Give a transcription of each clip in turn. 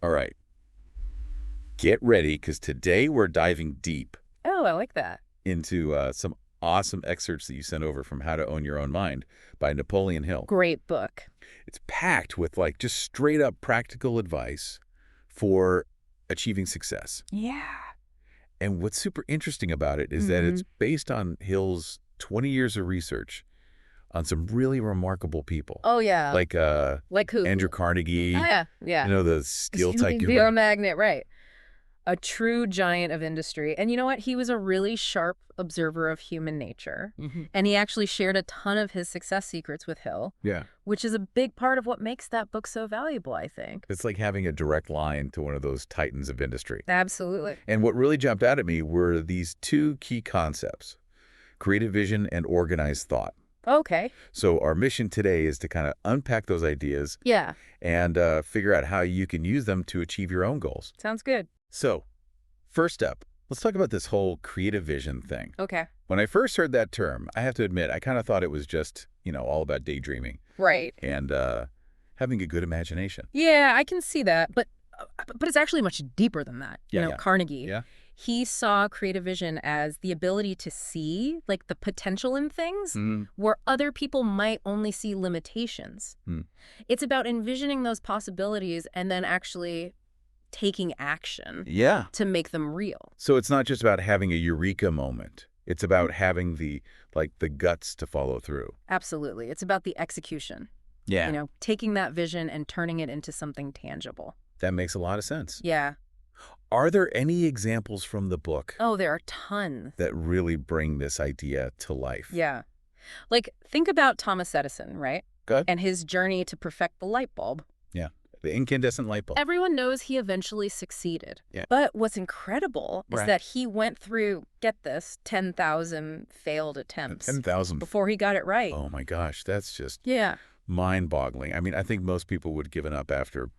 All right, get ready, because today we're diving deep Oh, I like that. into some awesome excerpts that you sent over from How to Own Your Own Mind by Napoleon Hill. Great book. It's packed with like just straight up practical advice for achieving success. Yeah. And what's super interesting about it is that it's based on Hill's 20 years of research on some really remarkable people. Oh, yeah. Like who? Andrew Carnegie, Oh, yeah. Yeah. the steel The tycoon. magnet, right. A true giant of industry. And you know what? He was a really sharp observer of human nature. And he actually shared a ton of his success secrets with Hill. Yeah. Which is a big part of what makes that book so valuable, I think. It's like having a direct line to one of those titans of industry. Absolutely. And what really jumped out at me were these two key concepts: creative vision and organized thought. Okay. So our mission today is to kind of unpack those ideas Yeah. and figure out how you can use them to achieve your own goals. Sounds good. So first up, let's talk about this whole creative vision thing. Okay. When I first heard that term, I have to admit, I kind of thought it was just, all about daydreaming Right. and having a good imagination. Yeah, I can see that. But it's actually much deeper than that. Yeah. Carnegie. Yeah. He saw creative vision as the ability to see, like, the potential in things where other people might only see limitations. It's about envisioning those possibilities and then actually taking action to make them real. So it's not just about having a eureka moment. It's about having the guts to follow through. Absolutely. It's about the execution. Yeah. Taking that vision and turning it into something tangible. That makes a lot of sense. Yeah. Are there any examples from the book Oh, there are tons. that really bring this idea to life? Yeah. Like, think about Thomas Edison, right? Good. And his journey to perfect the light bulb. Yeah. The incandescent light bulb. Everyone knows he eventually succeeded. Yeah. But what's incredible is Right. that he went through, get this, 10,000 failed attempts 10,000. before he got it right. Oh my gosh, that's just Yeah. mind-boggling. I mean, I think most people would have given up after,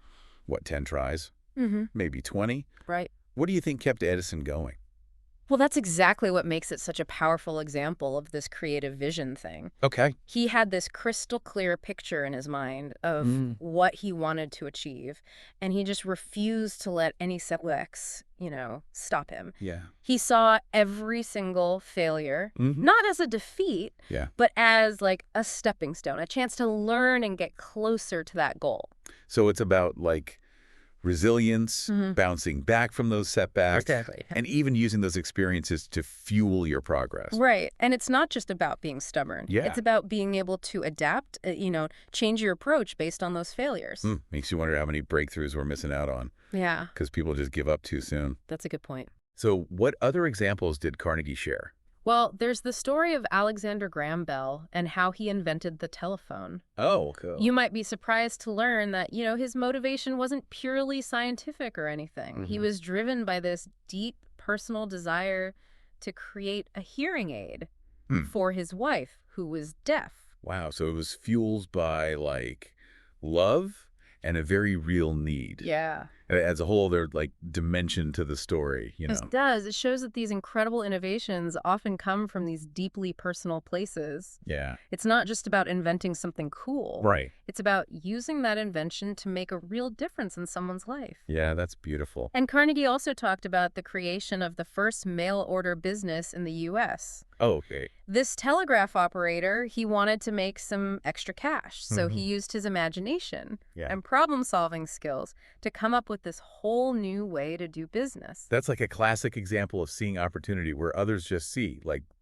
10 tries? Maybe 20? Right. What do you think kept Edison going? Well, that's exactly what makes it such a powerful example of this creative vision thing. Okay. He had this crystal clear picture in his mind of what he wanted to achieve, and he just refused to let any setbacks, stop him. Yeah. He saw every single failure, not as a defeat, Yeah. but as like a stepping stone, a chance to learn and get closer to that goal. So it's about resilience, bouncing back from those setbacks, Exactly. and even using those experiences to fuel your progress. Right. And it's not just about being stubborn. Yeah. It's about being able to adapt, change your approach based on those failures. Makes you wonder how many breakthroughs we're missing out on Yeah, because people just give up too soon. that's a good point. So what other examples did Carnegie share? Well, there's the story of Alexander Graham Bell and how he invented the telephone. Oh, cool. You might be surprised to learn that, his motivation wasn't purely scientific or anything. He was driven by this deep personal desire to create a hearing aid for his wife, who was deaf. Wow, so it was fueled by, love and a very real need. Yeah. It adds a whole other, dimension to the story, It does. It shows that these incredible innovations often come from these deeply personal places. Yeah. It's not just about inventing something cool. Right. It's about using that invention to make a real difference in someone's life. Yeah, that's beautiful. And Carnegie also talked about the creation of the first mail-order business in the U.S. Oh, okay. This telegraph operator, he wanted to make some extra cash, so he used his imagination and problem-solving skills to come up with this whole new way to do business. That's like a classic example of seeing opportunity where others just see,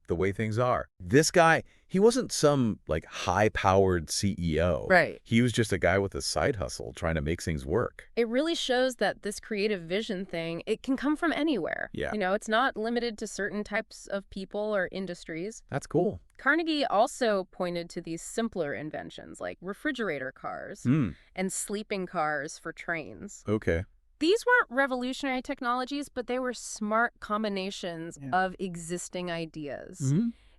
the way things are. This guy, he wasn't some, high-powered CEO. Right. He was just a guy with a side hustle trying to make things work. It really shows that this creative vision thing, it can come from anywhere. Yeah. It's not limited to certain types of people or industries. That's cool. Carnegie also pointed to these simpler inventions like refrigerator cars and sleeping cars for trains. Okay. These weren't revolutionary technologies, but they were smart combinations of existing ideas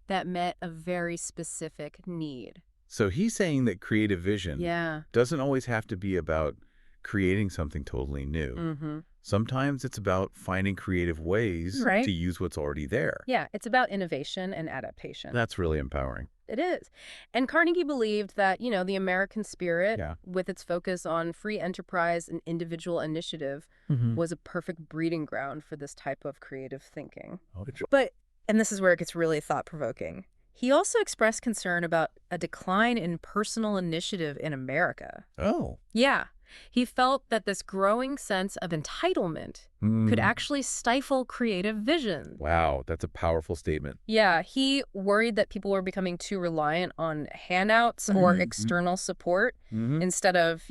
that met a very specific need. So he's saying that creative vision doesn't always have to be about creating something totally new. Mm-hmm. Sometimes it's about finding creative ways Right. to use what's already there. Yeah, it's about innovation and adaptation. That's really empowering. It is. And Carnegie believed that, the American spirit, Yeah. with its focus on free enterprise and individual initiative, was a perfect breeding ground for this type of creative thinking. But, and this is where it gets really thought-provoking, he also expressed concern about a decline in personal initiative in America. Oh. Yeah. He felt that this growing sense of entitlement could actually stifle creative vision. Wow, that's a powerful statement. Yeah, he worried that people were becoming too reliant on handouts or external support instead of,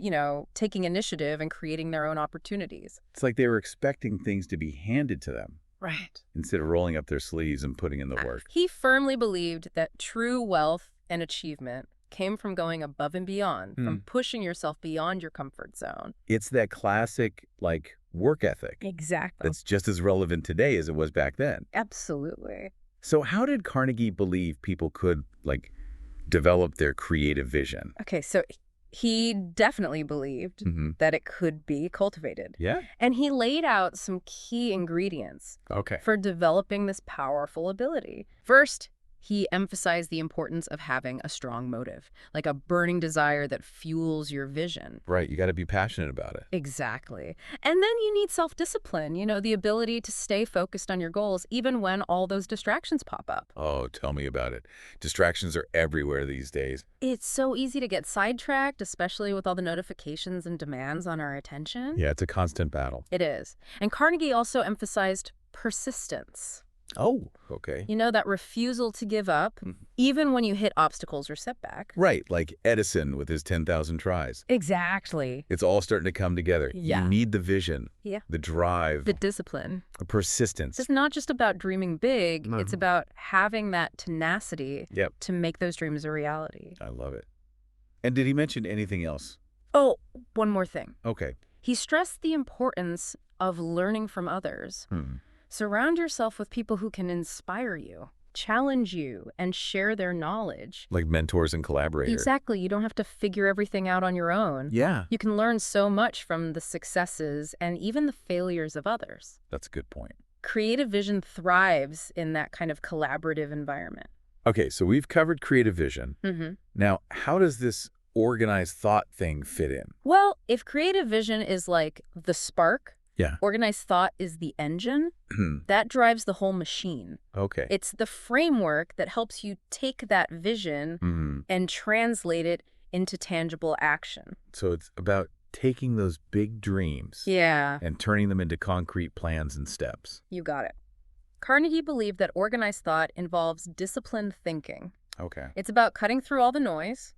taking initiative and creating their own opportunities. It's like they were expecting things to be handed to them. Right. Instead of rolling up their sleeves and putting in the work. He firmly believed that true wealth and achievement came from going above and beyond, from pushing yourself beyond your comfort zone. It's that classic, work ethic. Exactly. That's just as relevant today as it was back then. Absolutely. So how did Carnegie believe people could, develop their creative vision? Okay, so he definitely believed that it could be cultivated. Yeah? And he laid out some key ingredients Okay. for developing this powerful ability. First, he emphasized the importance of having a strong motive, like a burning desire that fuels your vision. Right, you got to be passionate about it. Exactly. And then you need self-discipline, the ability to stay focused on your goals even when all those distractions pop up. Oh, tell me about it. Distractions are everywhere these days. It's so easy to get sidetracked, especially with all the notifications and demands on our attention. Yeah, it's a constant battle. It is. And Carnegie also emphasized persistence. Oh, okay. That refusal to give up, even when you hit obstacles or setback. Right, like Edison with his 10,000 tries. Exactly. It's all starting to come together. Yeah. You need the vision, the drive, The discipline. the persistence. It's not just about dreaming big. It's about having that tenacity to make those dreams a reality. I love it. And did he mention anything else? Oh, one more thing. Okay. He stressed the importance of learning from others. Surround yourself with people who can inspire you, challenge you, and share their knowledge. Like mentors and collaborators. Exactly. You don't have to figure everything out on your own. Yeah. You can learn so much from the successes and even the failures of others. That's a good point. Creative vision thrives in that kind of collaborative environment. Okay, so we've covered creative vision. Now, how does this organized thought thing fit in? Well, if creative vision is like the spark, Yeah. organized thought is the engine, that drives the whole machine. Okay. It's the framework that helps you take that vision and translate it into tangible action. So it's about taking those big dreams and turning them into concrete plans and steps. You got it. Carnegie believed that organized thought involves disciplined thinking. Okay. It's about cutting through all the noise,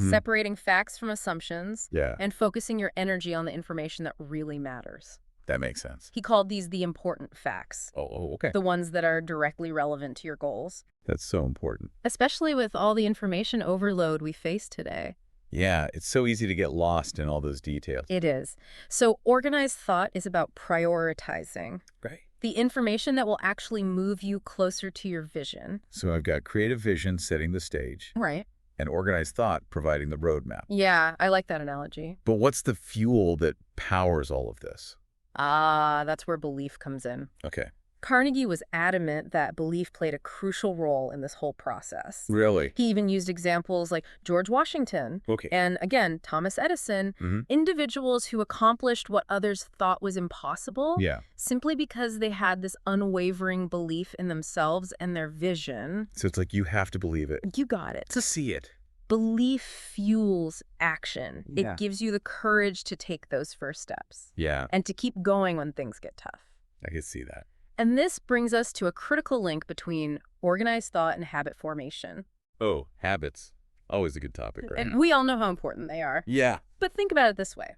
separating facts from assumptions, Yeah, and focusing your energy on the information that really matters. that makes sense. He called these the important facts, Oh, okay. the ones that are directly relevant to your goals, That's so important. especially with all the information overload we face today. Yeah, it's so easy to get lost in all those details. It is. So organized thought is about prioritizing Right. the information that will actually move you closer to your vision. So I've got creative vision setting the stage Right. and organized thought providing the roadmap. Yeah, I like that analogy. But what's the fuel that powers all of this? That's where belief comes in. Okay. Carnegie was adamant that belief played a crucial role in this whole process. Really? He even used examples like George Washington Okay. and, again, Thomas Edison, individuals who accomplished what others thought was impossible Yeah. simply because they had this unwavering belief in themselves and their vision. So it's like you have to believe it You got it. to see it. Belief fuels action. Yeah. It gives you the courage to take those first steps Yeah, and to keep going when things get tough. I can see that. And this brings us to a critical link between organized thought and habit formation. Oh, habits. Always a good topic, right? And we all know how important they are. Yeah. But think about it this way.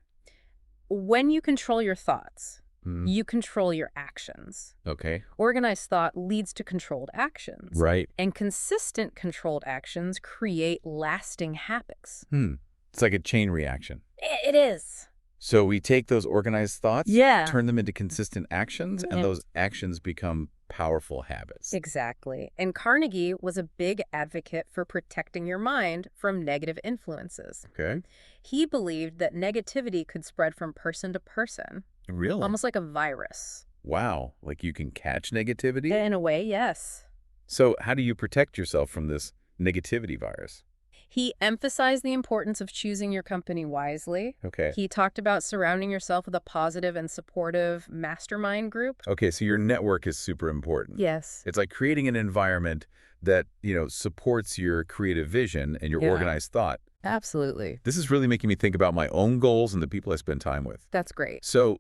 When you control your thoughts, you control your actions. Okay. Organized thought leads to controlled actions. Right. And consistent controlled actions create lasting habits. It's like a chain reaction. It is. So we take those organized thoughts, Yeah. turn them into consistent actions, and Yeah. those actions become powerful habits. Exactly. And Carnegie was a big advocate for protecting your mind from negative influences. Okay. He believed that negativity could spread from person to person, Really? almost like a virus. Wow. Like you can catch negativity? In a way, yes. So how do you protect yourself from this negativity virus? He emphasized the importance of choosing your company wisely. Okay. He talked about surrounding yourself with a positive and supportive mastermind group. Okay, so your network is super important. Yes. It's like creating an environment that, supports your creative vision and your Yeah. organized thought. Absolutely. This is really making me think about my own goals and the people I spend time with. That's great. So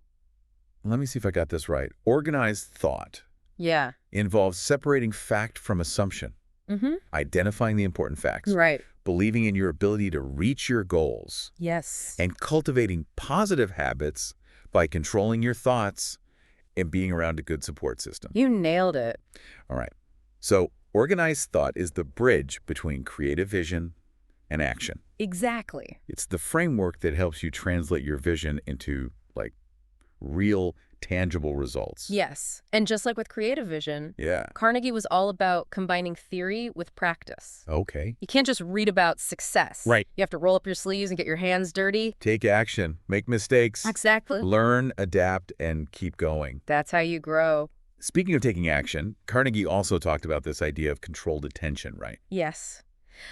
let me see if I got this right. Organized thought Yeah. involves separating fact from assumption, Mm-hmm. identifying the important facts, Right. believing in your ability to reach your goals, Yes. and cultivating positive habits by controlling your thoughts and being around a good support system. You nailed it. All right. So organized thought is the bridge between creative vision and action. Exactly. It's the framework that helps you translate your vision into, like, real, tangible results. Yes. And just like with creative vision, Yeah. Carnegie was all about combining theory with practice. Okay. You can't just read about success. Right. You have to roll up your sleeves and get your hands dirty. Take action, make mistakes, Exactly. learn, adapt, and keep going. That's how you grow. Speaking of taking action, Carnegie also talked about this idea of controlled attention, right? Yes.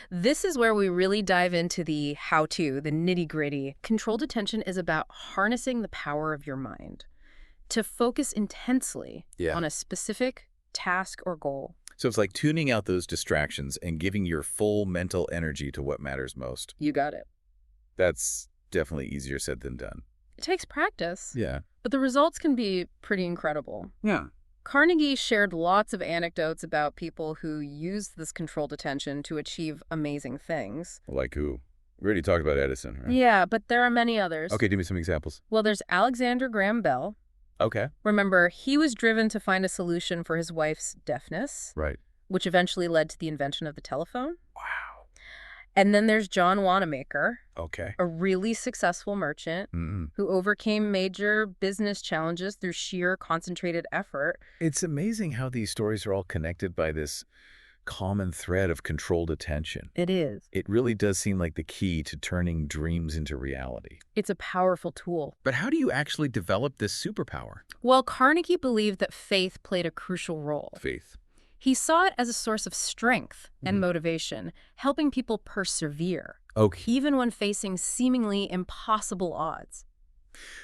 This is where we really dive into the how-to, the nitty-gritty. Controlled attention is about harnessing the power of your mind to focus intensely on a specific task or goal. So it's like tuning out those distractions and giving your full mental energy to what matters most. You got it. That's definitely easier said than done. It takes practice, Yeah. but the results can be pretty incredible. Yeah. Carnegie shared lots of anecdotes about people who used this controlled attention to achieve amazing things. Like who? We already talked about Edison, right? Yeah, but there are many others. Okay, give me some examples. Well, there's Alexander Graham Bell. Okay. Remember, he was driven to find a solution for his wife's deafness, Right. which eventually led to the invention of the telephone. Wow. And then there's John Wanamaker, Okay. a really successful merchant who overcame major business challenges through sheer concentrated effort. It's amazing how these stories are all connected by this common thread of controlled attention. It is. It really does seem like the key to turning dreams into reality. It's a powerful tool. But how do you actually develop this superpower? Well, Carnegie believed that faith played a crucial role. Faith. He saw it as a source of strength and motivation, helping people persevere, Okay. even when facing seemingly impossible odds.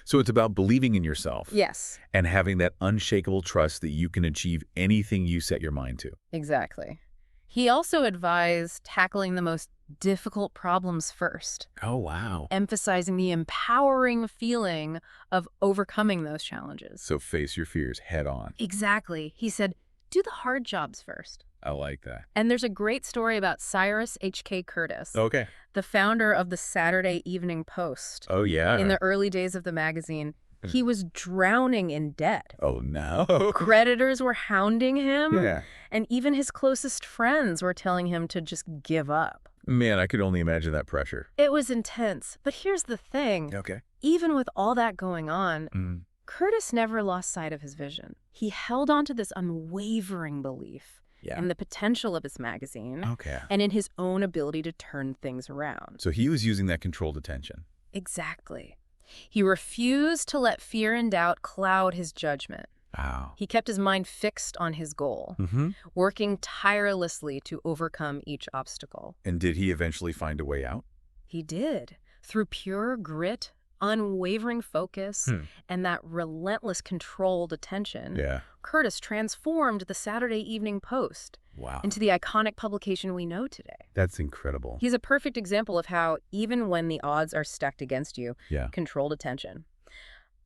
So it's about believing in yourself. Yes, And having that unshakable trust that you can achieve anything you set your mind to. exactly. He also advised tackling the most difficult problems first, Oh, wow. emphasizing the empowering feeling of overcoming those challenges. So face your fears head on. Exactly. He said, do the hard jobs first. I like that. And there's a great story about Cyrus H.K. Curtis, Okay. the founder of the Saturday Evening Post. Oh, yeah. In the early days of the magazine, he was drowning in debt. Oh, no. Creditors were hounding him, Yeah. and even his closest friends were telling him to just give up. Man, I could only imagine that pressure. It was intense, but here's the thing. Okay. Even with all that going on, Curtis never lost sight of his vision. He held on to this unwavering belief Yeah. in the potential of his magazine Okay. and in his own ability to turn things around. So he was using that controlled attention. Exactly. He refused to let fear and doubt cloud his judgment. Wow. He kept his mind fixed on his goal, working tirelessly to overcome each obstacle. And did he eventually find a way out? He did. Through pure grit, unwavering focus, and that relentless controlled attention, Yeah. Curtis transformed the Saturday Evening Post Wow. into the iconic publication we know today. That's incredible. He's a perfect example of how, even when the odds are stacked against you, Yeah. controlled attention.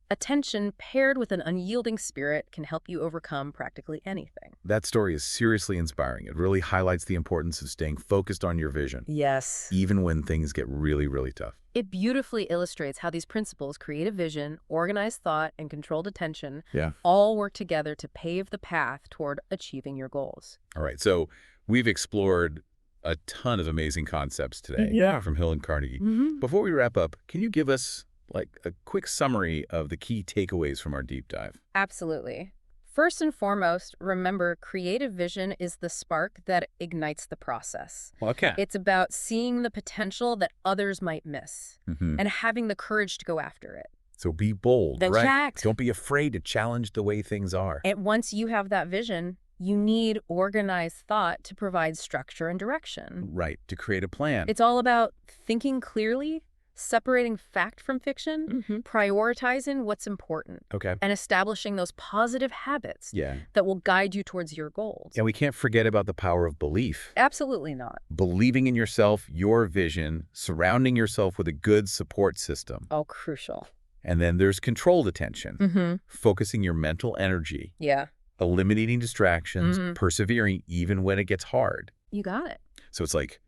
Attention paired with an unyielding spirit can help you overcome practically anything. That story is seriously inspiring. It really highlights the importance of staying focused on your vision, Yes. even when things get really, really tough. It beautifully illustrates how these principles, creative vision, organized thought, and controlled attention, Yeah. all work together to pave the path toward achieving your goals. All right. So we've explored a ton of amazing concepts today from Hill and Carnegie. Before we wrap up, can you give us like a quick summary of the key takeaways from our deep dive? Absolutely. First and foremost, remember, creative vision is the spark that ignites the process. Okay. It's about seeing the potential that others might miss and having the courage to go after it. So be bold, That's right? correct. Don't be afraid to challenge the way things are. And once you have that vision, you need organized thought to provide structure and direction. Right, to create a plan. It's all about thinking clearly, separating fact from fiction, prioritizing what's important, Okay. and establishing those positive habits Yeah. that will guide you towards your goals. And we can't forget about the power of belief. Absolutely not. Believing in yourself, your vision, surrounding yourself with a good support system. Oh, crucial. And then there's controlled attention, focusing your mental energy, Yeah. eliminating distractions, persevering even when it gets hard. You got it. So it's like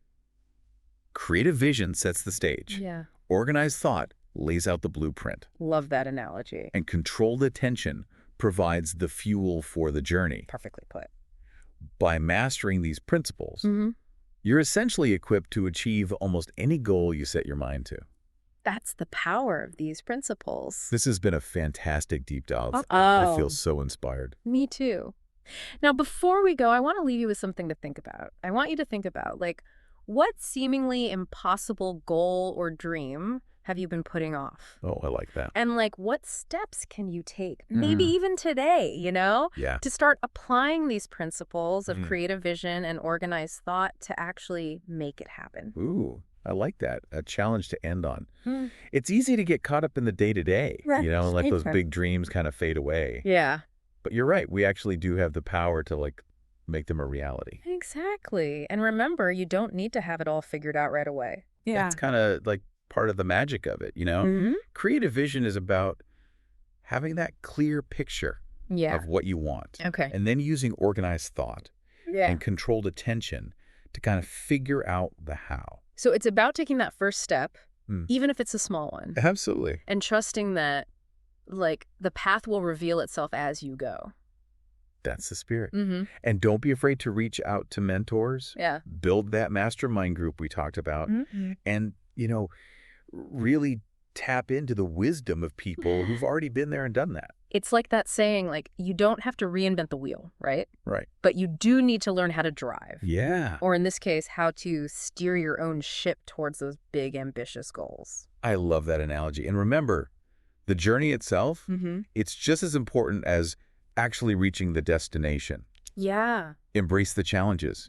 creative vision sets the stage. Yeah. Organized thought lays out the blueprint. Love that analogy. And controlled attention provides the fuel for the journey. Perfectly put. By mastering these principles, you're essentially equipped to achieve almost any goal you set your mind to. That's the power of these principles. This has been a fantastic deep dive. Oh. I feel so inspired. Me too. Now, before we go, I want to leave you with something to think about. I want you to think about, like, what seemingly impossible goal or dream have you been putting off? Oh, I like that. And, like, what steps can you take, maybe even today, Yeah. to start applying these principles of creative vision and organized thought to actually make it happen? Ooh, I like that. A challenge to end on. It's easy to get caught up in the day-to-day, Right. and let those Right. big dreams kind of fade away. Yeah. But you're right. We actually do have the power to, like, make them a reality. Exactly. And remember, you don't need to have it all figured out right away. Yeah. That's kind of, like, part of the magic of it, Creative vision is about having that clear picture Yeah. of what you want. Okay. And then using organized thought Yeah. and controlled attention to kind of figure out the how. So it's about taking that first step, even if it's a small one, Absolutely. and trusting that, like, the path will reveal itself as you go. That's the spirit. And don't be afraid to reach out to mentors. Yeah. Build that mastermind group we talked about. And, really tap into the wisdom of people who've already been there and done that. It's like that saying, like, you don't have to reinvent the wheel, right? Right. But you do need to learn how to drive. Yeah. Or in this case, how to steer your own ship towards those big, ambitious goals. I love that analogy. And remember, the journey itself, it's just as important as actually reaching the destination. Yeah. Embrace the challenges,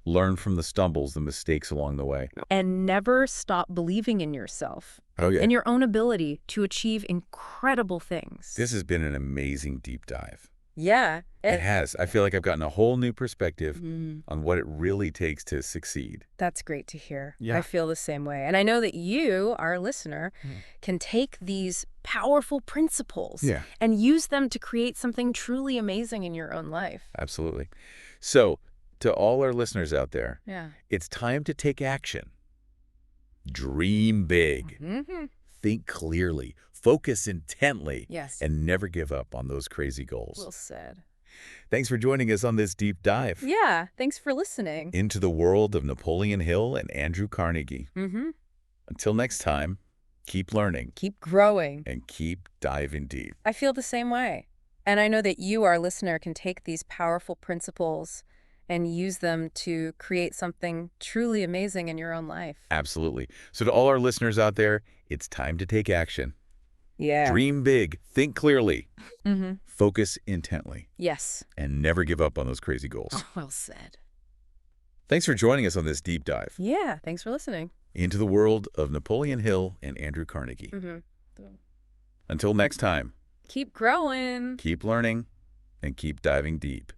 learn from the stumbles, the mistakes along the way. And never stop believing in yourself Oh, yeah. and your own ability to achieve incredible things. This has been an amazing deep dive. Yeah. It has. I feel like I've gotten a whole new perspective on what it really takes to succeed. That's great to hear. Yeah. I feel the same way. And I know that you, our listener, can take these powerful principles and use them to create something truly amazing in your own life. Absolutely. So, to all our listeners out there, Yeah. it's time to take action. Dream big. Think clearly. Focus intently. Yes. And never give up on those crazy goals. Well said. Thanks for joining us on this deep dive Yeah. Thanks for listening. into the world of Napoleon Hill and Andrew Carnegie. Until next time, keep learning Keep growing. and keep diving deep. I feel the same way. And I know that you, our listener, can take these powerful principles and use them to create something truly amazing in your own life. Absolutely. So to all our listeners out there, it's time to take action. Yeah. Dream big, think clearly, focus intently, Yes. and never give up on those crazy goals. Well said. Thanks for joining us on this deep dive Yeah. Thanks for listening. into the world of Napoleon Hill and Andrew Carnegie. Until next time, Keep growing. keep learning and keep diving deep.